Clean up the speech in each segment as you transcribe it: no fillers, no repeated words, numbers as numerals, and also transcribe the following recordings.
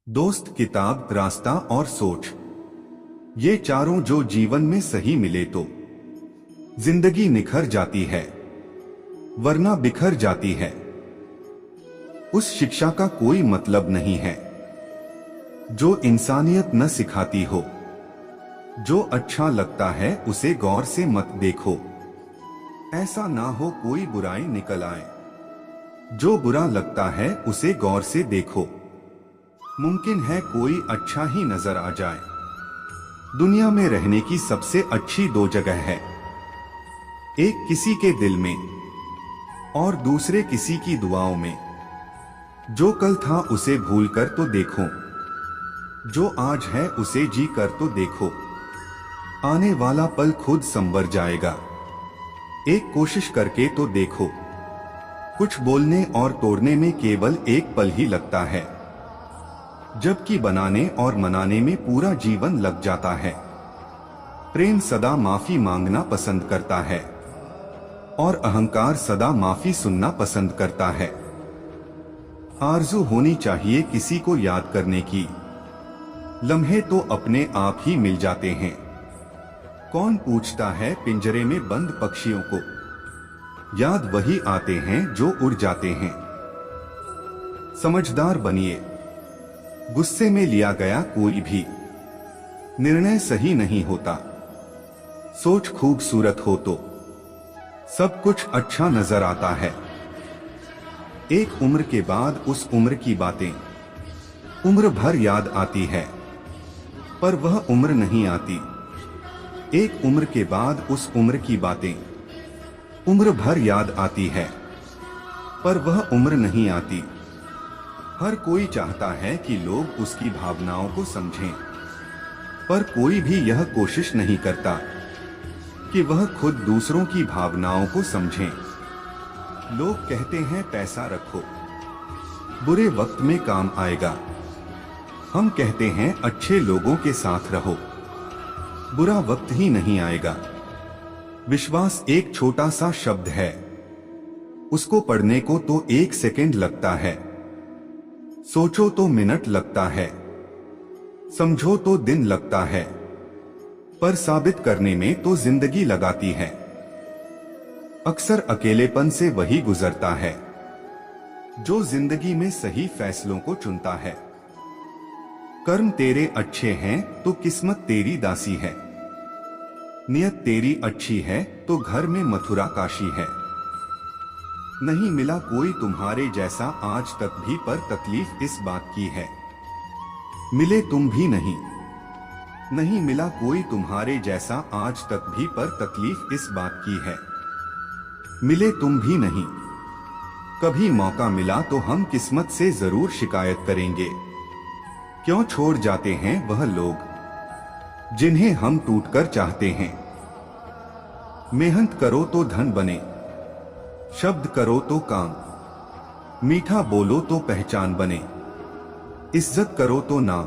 दोस्त, किताब, रास्ता और सोच, ये चारों जो जीवन में सही मिले तो जिंदगी निखर जाती है, वरना बिखर जाती है। उस शिक्षा का कोई मतलब नहीं है जो इंसानियत न सिखाती हो। जो अच्छा लगता है उसे गौर से मत देखो, ऐसा ना हो कोई बुराई निकल आए। जो बुरा लगता है उसे गौर से देखो, मुमकिन है कोई अच्छा ही नजर आ जाए। दुनिया में रहने की सबसे अच्छी दो जगह है, एक किसी के दिल में और दूसरे किसी की दुआओं में। जो कल था उसे भूल कर तो देखो, जो आज है उसे जी कर तो देखो। आने वाला पल खुद संवर जाएगा, एक कोशिश करके तो देखो। कुछ बोलने और तोड़ने में केवल एक पल ही लगता है, जबकि बनाने और मनाने में पूरा जीवन लग जाता है। प्रेम सदा माफी मांगना पसंद करता है और अहंकार सदा माफी सुनना पसंद करता है। आरज़ू होनी चाहिए किसी को याद करने की, लम्हे तो अपने आप ही मिल जाते हैं। कौन पूछता है पिंजरे में बंद पक्षियों को, याद वही आते हैं जो उड़ जाते हैं। समझदार बनिए, गुस्से में लिया गया कोई भी निर्णय सही नहीं होता। सोच खूबसूरत हो तो सब कुछ अच्छा नजर आता है। एक उम्र के बाद उस उम्र की बातें उम्र भर याद आती है, पर वह उम्र नहीं आती। एक उम्र के बाद उस उम्र की बातें उम्र भर याद आती है, पर वह उम्र नहीं आती। हर कोई चाहता है कि लोग उसकी भावनाओं को समझें, पर कोई भी यह कोशिश नहीं करता कि वह खुद दूसरों की भावनाओं को समझें। लोग कहते हैं पैसा रखो, बुरे वक्त में काम आएगा। हम कहते हैं अच्छे लोगों के साथ रहो, बुरा वक्त ही नहीं आएगा। विश्वास एक छोटा सा शब्द है, उसको पढ़ने को तो 1 सेकंड लगता है, सोचो तो मिनट लगता है, समझो तो दिन लगता है, पर साबित करने में तो जिंदगी लगाती है। अक्सर अकेलेपन से वही गुजरता है जो जिंदगी में सही फैसलों को चुनता है। कर्म तेरे अच्छे हैं तो किस्मत तेरी दासी है, नियत तेरी अच्छी है तो घर में मथुरा काशी है। नहीं मिला कोई तुम्हारे जैसा आज तक भी, पर तकलीफ इस बात की है मिले तुम भी नहीं। नहीं मिला कोई तुम्हारे जैसा आज तक भी, पर तकलीफ इस बात की है मिले तुम भी नहीं। कभी मौका मिला तो हम किस्मत से जरूर शिकायत करेंगे, क्यों छोड़ जाते हैं वह लोग जिन्हें हम टूटकर चाहते हैं। मेहनत करो तो धन बने, शब्द करो तो काम, मीठा बोलो तो पहचान बने, इज्जत करो तो नाम।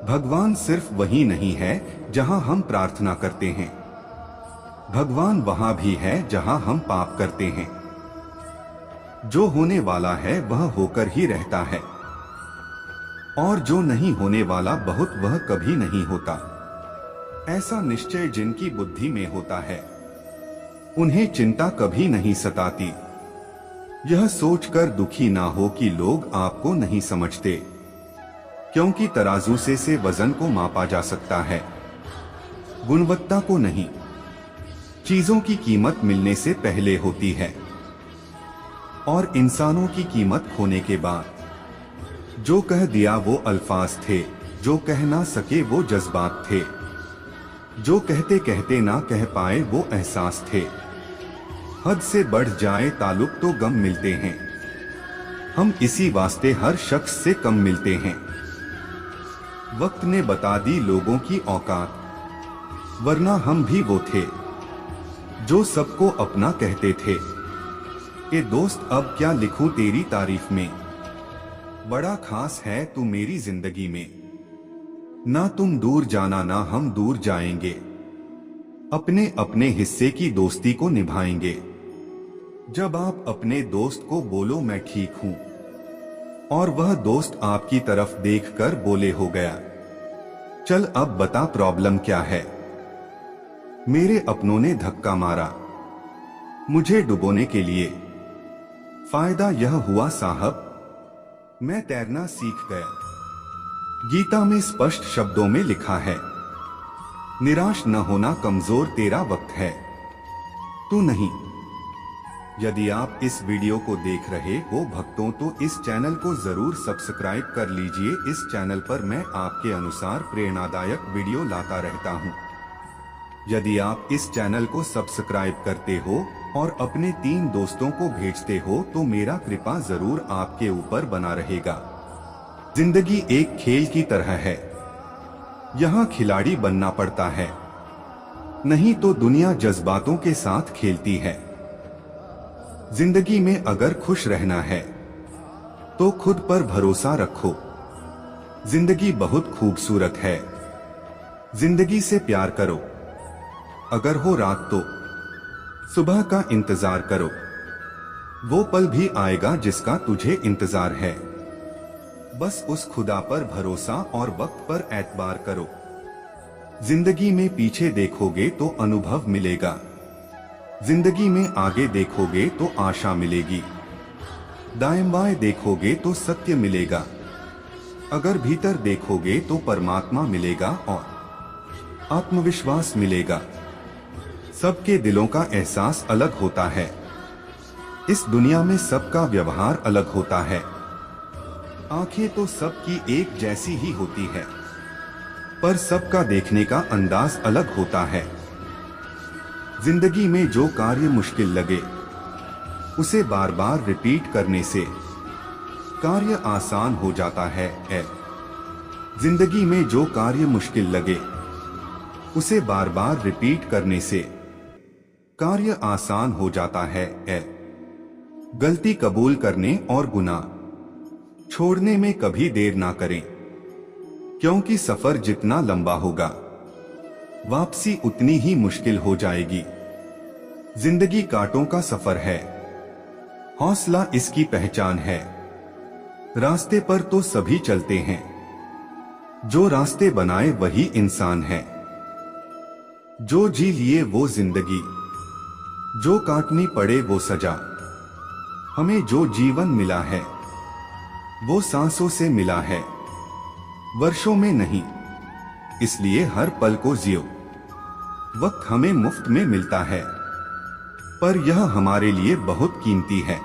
भगवान सिर्फ वही नहीं है जहां हम प्रार्थना करते हैं, भगवान वहां भी है जहां हम पाप करते हैं। जो होने वाला है वह होकर ही रहता है, और जो नहीं होने वाला बहुत वह कभी नहीं होता। ऐसा निश्चय जिनकी बुद्धि में होता है, उन्हें चिंता कभी नहीं सताती। यह सोचकर दुखी ना हो कि लोग आपको नहीं समझते, क्योंकि तराजू से वजन को मापा जा सकता है, गुणवत्ता को नहीं। चीजों की कीमत मिलने से पहले होती है, और इंसानों की कीमत खोने के बाद। जो कह दिया वो अल्फाज थे, जो कह ना सके वो जज्बात थे, जो कहते कहते ना कह पाए वो एहसास थे। हद से बढ़ जाए ताल्लुक तो गम मिलते हैं, हम इसी वास्ते हर शख्स से कम मिलते हैं। वक्त ने बता दी लोगों की औकात, वरना हम भी वो थे जो सबको अपना कहते थे। ए दोस्त, अब क्या लिखूं तेरी तारीफ में, बड़ा खास है तू मेरी जिंदगी में। ना तुम दूर जाना ना हम दूर जाएंगे, अपने अपने हिस्से की दोस्ती को निभाएंगे। जब आप अपने दोस्त को बोलो मैं ठीक हूं, और वह दोस्त आपकी तरफ देखकर बोले हो गया, चल अब बता प्रॉब्लम क्या है। मेरे अपनों ने धक्का मारा मुझे डुबोने के लिए। फायदा यह हुआ साहब, मैं तैरना सीख गया। गीता में स्पष्ट शब्दों में लिखा है, निराश न होना कमजोर तेरा वक्त है, तू नहीं। यदि आप इस वीडियो को देख रहे हो भक्तों तो इस चैनल को जरूर सब्सक्राइब कर लीजिए। इस चैनल पर मैं आपके अनुसार प्रेरणादायक वीडियो लाता रहता हूं। यदि आप इस चैनल को सब्सक्राइब करते हो और अपने 3 दोस्तों को भेजते हो तो मेरा कृपा जरूर आपके ऊपर बना रहेगा। जिंदगी एक खेल की तरह है, यहाँ खिलाड़ी बनना पड़ता है, नहीं तो दुनिया जज्बातों के साथ खेलती है। जिंदगी में अगर खुश रहना है तो खुद पर भरोसा रखो। जिंदगी बहुत खूबसूरत है, जिंदगी से प्यार करो। अगर हो रात तो सुबह का इंतजार करो, वो पल भी आएगा जिसका तुझे इंतजार है। बस उस खुदा पर भरोसा और वक्त पर एतबार करो। जिंदगी में पीछे देखोगे तो अनुभव मिलेगा, जिंदगी में आगे देखोगे तो आशा मिलेगी, दाएं बाएं देखोगे तो सत्य मिलेगा, अगर भीतर देखोगे तो परमात्मा मिलेगा और आत्मविश्वास मिलेगा। सबके दिलों का एहसास अलग होता है, इस दुनिया में सबका व्यवहार अलग होता है। आंखें तो सबकी एक जैसी ही होती है, पर सबका देखने का अंदाज अलग होता है। जिंदगी में जो कार्य मुश्किल लगे उसे बार बार रिपीट करने से कार्य आसान हो जाता है। जिंदगी में जो कार्य मुश्किल लगे उसे बार बार रिपीट करने से कार्य आसान हो जाता है। गलती कबूल करने और गुनाह छोड़ने में कभी देर ना करें, क्योंकि सफर जितना लंबा होगा वापसी उतनी ही मुश्किल हो जाएगी। जिंदगी कांटों का सफर है, हौसला इसकी पहचान है। रास्ते पर तो सभी चलते हैं, जो रास्ते बनाए वही इंसान है। जो जी लिए वो जिंदगी, जो काटनी पड़े वो सजा। हमें जो जीवन मिला है वो सांसों से मिला है, वर्षों में नहीं। इसलिए हर पल को जियो। वक्त हमें मुफ्त में मिलता है, पर यह हमारे लिए बहुत कीमती है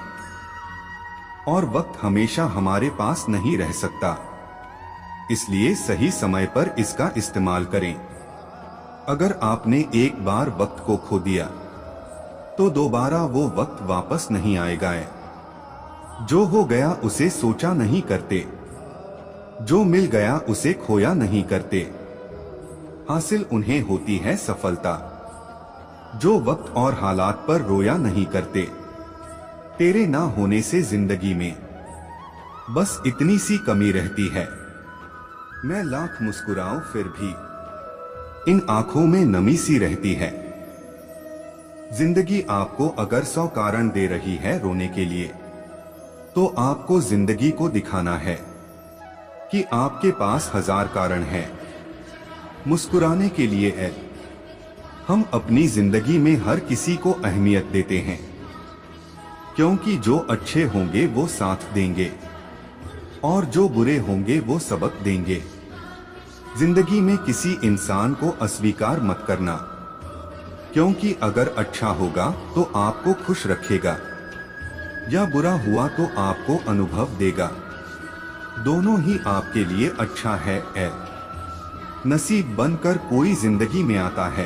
और वक्त हमेशा हमारे पास नहीं रह सकता। इसलिए सही समय पर इसका इस्तेमाल करें। अगर आपने एक बार वक्त को खो दिया तो दोबारा वो वक्त वापस नहीं आएगा। जो हो गया उसे सोचा नहीं करते, जो मिल गया उसे खोया नहीं करते। हासिल उन्हें होती है सफलता जो वक्त और हालात पर रोया नहीं करते। तेरे ना होने से जिंदगी में बस इतनी सी कमी रहती है, मैं लाख मुस्कुराऊं फिर भी इन आंखों में नमी सी रहती है। जिंदगी आपको अगर 100 कारण दे रही है रोने के लिए तो आपको जिंदगी को दिखाना है कि आपके पास 1000 कारण हैं मुस्कुराने के लिए। हम अपनी जिंदगी में हर किसी को अहमियत देते हैं, क्योंकि जो अच्छे होंगे वो साथ देंगे और जो बुरे होंगे वो सबक देंगे। जिंदगी में किसी इंसान को अस्वीकार मत करना, क्योंकि अगर अच्छा होगा तो आपको खुश रखेगा या बुरा हुआ तो आपको अनुभव देगा। दोनों ही आपके लिए अच्छा है। नसीब बनकर कोई जिंदगी में आता है,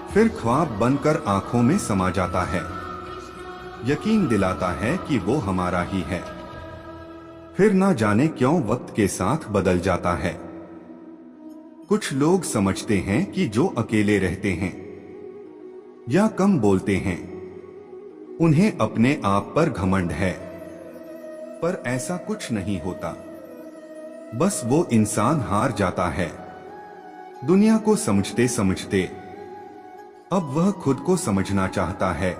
फिर ख्वाब बनकर आंखों में समा जाता है। यकीन दिलाता है कि वो हमारा ही है, फिर ना जाने क्यों वक्त के साथ बदल जाता है। कुछ लोग समझते हैं कि जो अकेले रहते हैं या कम बोलते हैं उन्हें अपने आप पर घमंड है, पर ऐसा कुछ नहीं होता। बस वो इंसान हार जाता है दुनिया को समझते समझते। अब वह खुद को समझना चाहता है।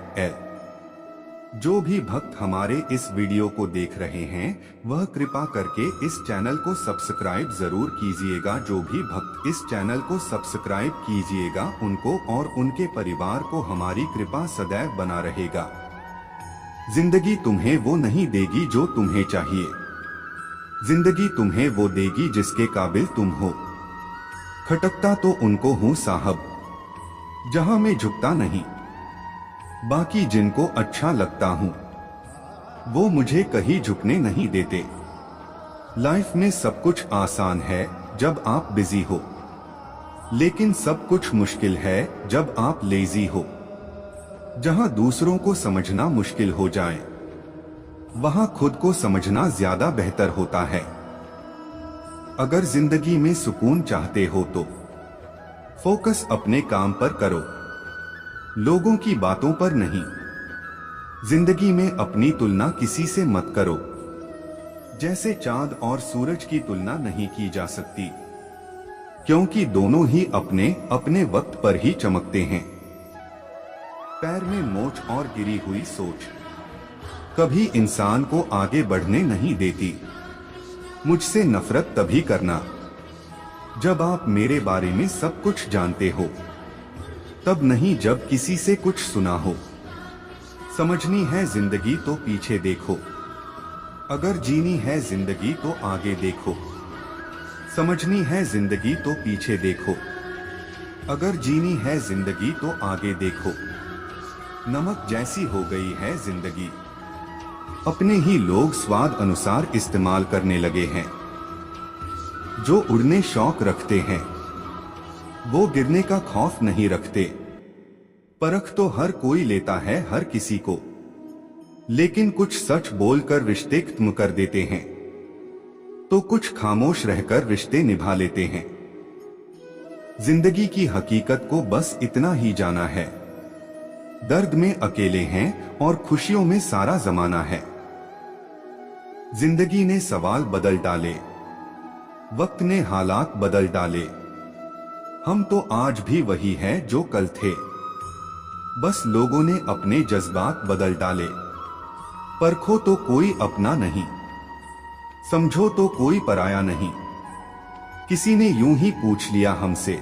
जो भी भक्त हमारे इस वीडियो को देख रहे हैं वह कृपा करके इस चैनल को सब्सक्राइब जरूर कीजिएगा। जो भी भक्त इस चैनल को सब्सक्राइब कीजिएगा उनको और उनके परिवार को हमारी कृपा सदैव बना रहेगा। जिंदगी तुम्हें वो नहीं देगी जो तुम्हें चाहिए, जिंदगी तुम्हें वो देगी जिसके काबिल तुम हो। खटकता तो उनको हूँ साहब जहां मैं झुकता नहीं, बाकी जिनको अच्छा लगता हूं वो मुझे कहीं झुकने नहीं देते। लाइफ में सब कुछ आसान है जब आप बिजी हो, लेकिन सब कुछ मुश्किल है जब आप लेजी हो। जहां दूसरों को समझना मुश्किल हो जाए वहां खुद को समझना ज्यादा बेहतर होता है। अगर जिंदगी में सुकून चाहते हो तो फोकस अपने काम पर करो, लोगों की बातों पर नहीं। जिंदगी में अपनी तुलना किसी से मत करो, जैसे चांद और सूरज की तुलना नहीं की जा सकती, क्योंकि दोनों ही अपने अपने वक्त पर ही चमकते हैं। पैर में मोच और गिरी हुई सोच कभी इंसान को आगे बढ़ने नहीं देती। मुझसे नफरत तभी करना जब आप मेरे बारे में सब कुछ जानते हो, तब नहीं जब किसी से कुछ सुना हो। समझनी है जिंदगी तो पीछे देखो, अगर जीनी है जिंदगी तो आगे देखो। समझनी है जिंदगी तो पीछे देखो, अगर जीनी है जिंदगी तो आगे देखो। नमक जैसी हो गई है जिंदगी, अपने ही लोग स्वाद अनुसार इस्तेमाल करने लगे हैं। जो उड़ने शौक रखते हैं वो गिरने का खौफ नहीं रखते। परख तो हर कोई लेता है हर किसी को, लेकिन कुछ सच बोलकर रिश्ते खत्म कर देते हैं, तो कुछ खामोश रहकर रिश्ते निभा लेते हैं। जिंदगी की हकीकत को बस इतना ही जाना है, दर्द में अकेले हैं और खुशियों में सारा जमाना है। जिंदगी ने सवाल बदल डाले, वक्त ने हालात बदल डाले। हम तो आज भी वही हैं जो कल थे, बस लोगों ने अपने जज्बात बदल डाले। परखो तो कोई अपना नहीं, समझो तो कोई पराया नहीं। किसी ने यूं ही पूछ लिया हमसे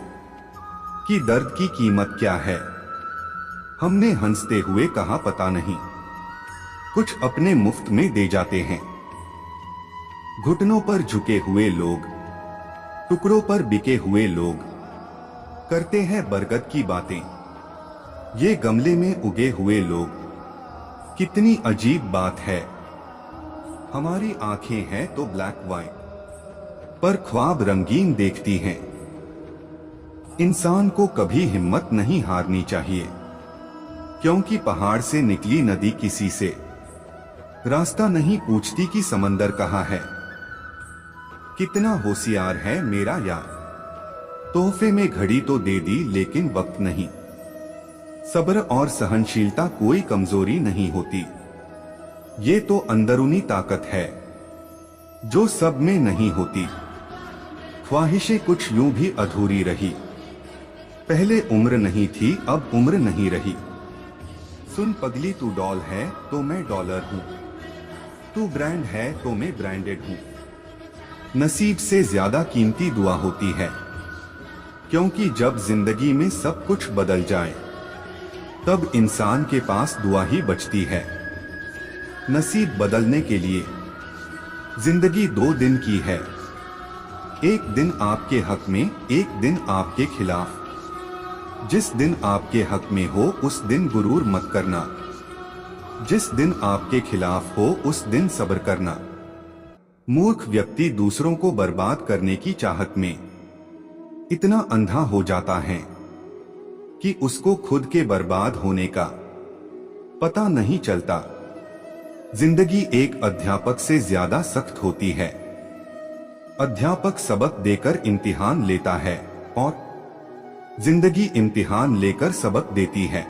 कि दर्द की कीमत क्या है, हमने हंसते हुए कहा पता नहीं। कुछ अपने मुफ्त में दे जाते हैं, घुटनों पर झुके हुए लोग, टुकड़ों पर बिके हुए लोग करते हैं बरगद की बातें। ये गमले में उगे हुए लोग, कितनी अजीब बात है। हमारी आंखें हैं तो ब्लैक वाइट, पर ख्वाब रंगीन देखती हैं। इंसान को कभी हिम्मत नहीं हारनी चाहिए, क्योंकि पहाड़ से निकली नदी किसी से रास्ता नहीं पूछती कि समंदर कहाँ है। कितना होशियार है मेरा यार, तोहफे में घड़ी तो दे दी लेकिन वक्त नहीं। सब्र और सहनशीलता कोई कमजोरी नहीं होती, ये तो अंदरूनी ताकत है जो सब में नहीं होती। ख्वाहिशें कुछ यूं भी अधूरी रही, पहले उम्र नहीं थी अब उम्र नहीं रही। सुन पगली तू डॉल है तो मैं डॉलर हूं, तू ब्रांड है तो मैं ब्रांडेड हूं। नसीब से ज्यादा कीमती दुआ होती है, क्योंकि जब जिंदगी में सब कुछ बदल जाए तब इंसान के पास दुआ ही बचती है। नसीब बदलने के लिए जिंदगी 2 दिन की है, एक दिन आपके हक में, एक दिन आपके खिलाफ। जिस दिन आपके हक में हो उस दिन गुरूर मत करना, जिस दिन आपके खिलाफ हो उस दिन सब्र करना। मूर्ख व्यक्ति दूसरों को बर्बाद करने की चाहत में इतना अंधा हो जाता है कि उसको खुद के बर्बाद होने का पता नहीं चलता। जिंदगी एक अध्यापक से ज्यादा सख्त होती है। अध्यापक सबक देकर इम्तिहान लेता है और जिंदगी इम्तिहान लेकर सबक देती है।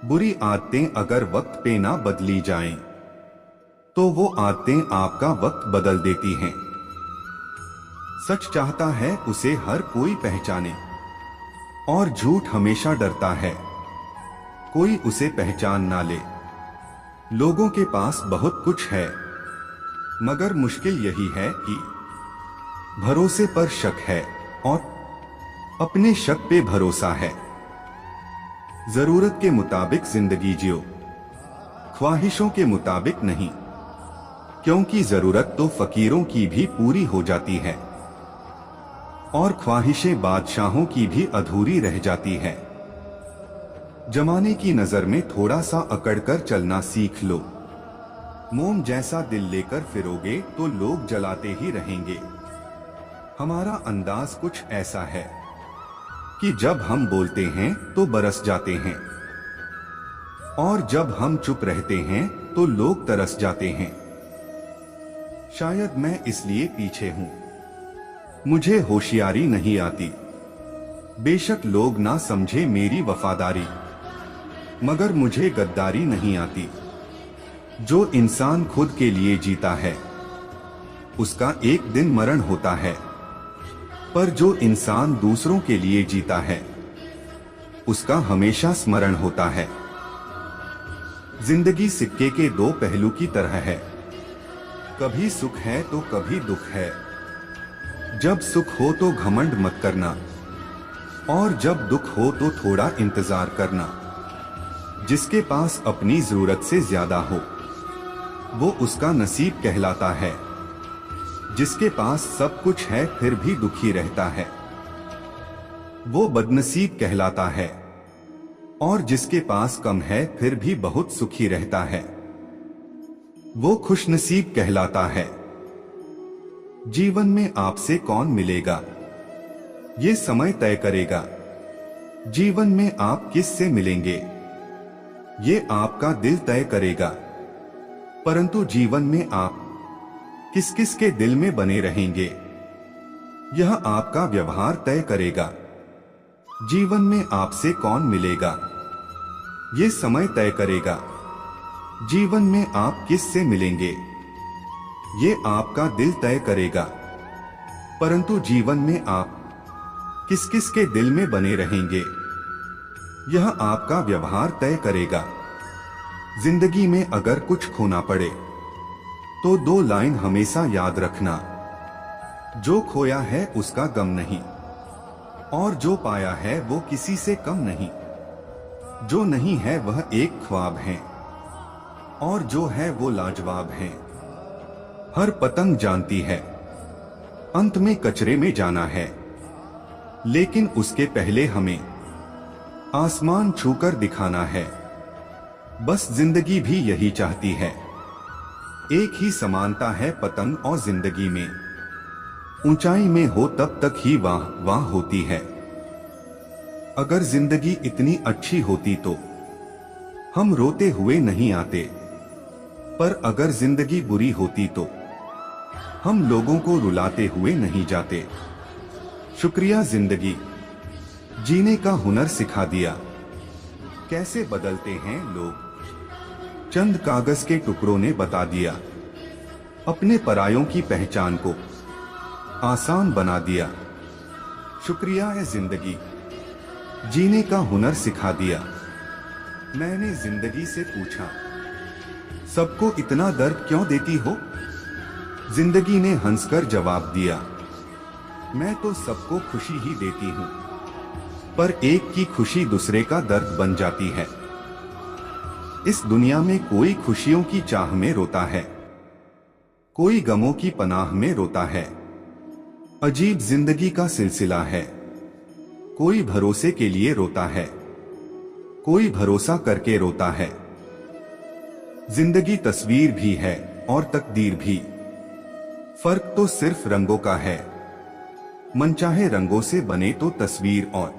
बुरी आदतें अगर वक्त पे ना बदली जाएं, तो वो आदतें आपका वक्त बदल देती हैं। सच चाहता है उसे हर कोई पहचाने, और झूठ हमेशा डरता है कोई उसे पहचान ना ले। लोगों के पास बहुत कुछ है, मगर मुश्किल यही है कि भरोसे पर शक है और अपने शक पे भरोसा है। जरूरत के मुताबिक जिंदगी जियो, ख्वाहिशों के मुताबिक नहीं, क्योंकि जरूरत तो फकीरों की भी पूरी हो जाती है और ख्वाहिशें बादशाहों की भी अधूरी रह जाती है। जमाने की नजर में थोड़ा सा अकड़कर चलना सीख लो। मोम जैसा दिल लेकर फिरोगे तो लोग जलाते ही रहेंगे। हमारा अंदाज कुछ ऐसा है कि जब हम बोलते हैं तो बरस जाते हैं और जब हम चुप रहते हैं तो लोग तरस जाते हैं। शायद मैं इसलिए पीछे हूं, मुझे होशियारी नहीं आती। बेशक लोग ना समझे मेरी वफादारी, मगर मुझे गद्दारी नहीं आती। जो इंसान खुद के लिए जीता है उसका एक दिन मरण होता है, पर जो इंसान दूसरों के लिए जीता है उसका हमेशा स्मरण होता है। जिंदगी सिक्के के दो पहलू की तरह है, कभी सुख है तो कभी दुख है। जब सुख हो तो घमंड मत करना और जब दुख हो तो थोड़ा इंतजार करना। जिसके पास अपनी जरूरत से ज्यादा हो वो उसका नसीब कहलाता है। जिसके पास सब कुछ है फिर भी दुखी रहता है वो बदनसीब कहलाता है, और जिसके पास कम है फिर भी बहुत सुखी रहता है वो खुशनसीब कहलाता है। जीवन में आपसे कौन मिलेगा ये समय तय करेगा। जीवन में आप किस से मिलेंगे ये आपका दिल तय करेगा। परंतु जीवन में आप किस किस के दिल में बने रहेंगे यह आपका व्यवहार तय करेगा। जीवन में आपसे कौन मिलेगा ये समय तय करेगा। जीवन में आप किस से मिलेंगे ये आपका दिल तय करेगा। परंतु जीवन में आप किस किस के दिल में बने रहेंगे यह आपका व्यवहार तय करेगा। जिंदगी में अगर कुछ खोना पड़े तो दो लाइन हमेशा याद रखना, जो खोया है उसका गम नहीं और जो पाया है वो किसी से कम नहीं। जो नहीं है वह एक ख्वाब है और जो है वो लाजवाब है। हर पतंग जानती है अंत में कचरे में जाना है, लेकिन उसके पहले हमें आसमान छूकर दिखाना है। बस जिंदगी भी यही चाहती है। एक ही समानता है पतंग और जिंदगी में, ऊंचाई में हो तब तक ही वाह वाह होती है। अगर जिंदगी इतनी अच्छी होती तो हम रोते हुए नहीं आते, पर अगर जिंदगी बुरी होती तो हम लोगों को रुलाते हुए नहीं जाते। शुक्रिया जिंदगी, जीने का हुनर सिखा दिया। कैसे बदलते हैं लोग चंद कागज के टुकड़ों ने बता दिया। अपने परायों की पहचान को आसान बना दिया। शुक्रिया है जिंदगी, जीने का हुनर सिखा दिया। मैंने जिंदगी से पूछा, सबको इतना दर्द क्यों देती हो? जिंदगी ने हंसकर जवाब दिया, मैं तो सबको खुशी ही देती हूं, पर एक की खुशी दूसरे का दर्द बन जाती है। इस दुनिया में कोई खुशियों की चाह में रोता है, कोई गमों की पनाह में रोता है। अजीब जिंदगी का सिलसिला है। कोई भरोसे के लिए रोता है, कोई भरोसा करके रोता है। जिंदगी तस्वीर भी है और तकदीर भी, फर्क तो सिर्फ रंगों का है। मनचाहे रंगों से बने तो तस्वीर और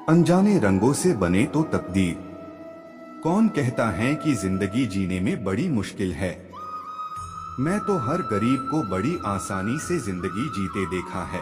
अनजाने रंगों से बने तो तकदीर। कौन कहता है कि जिंदगी जीने में बड़ी मुश्किल है? मैं तो हर गरीब को बड़ी आसानी से जिंदगी जीते देखा है।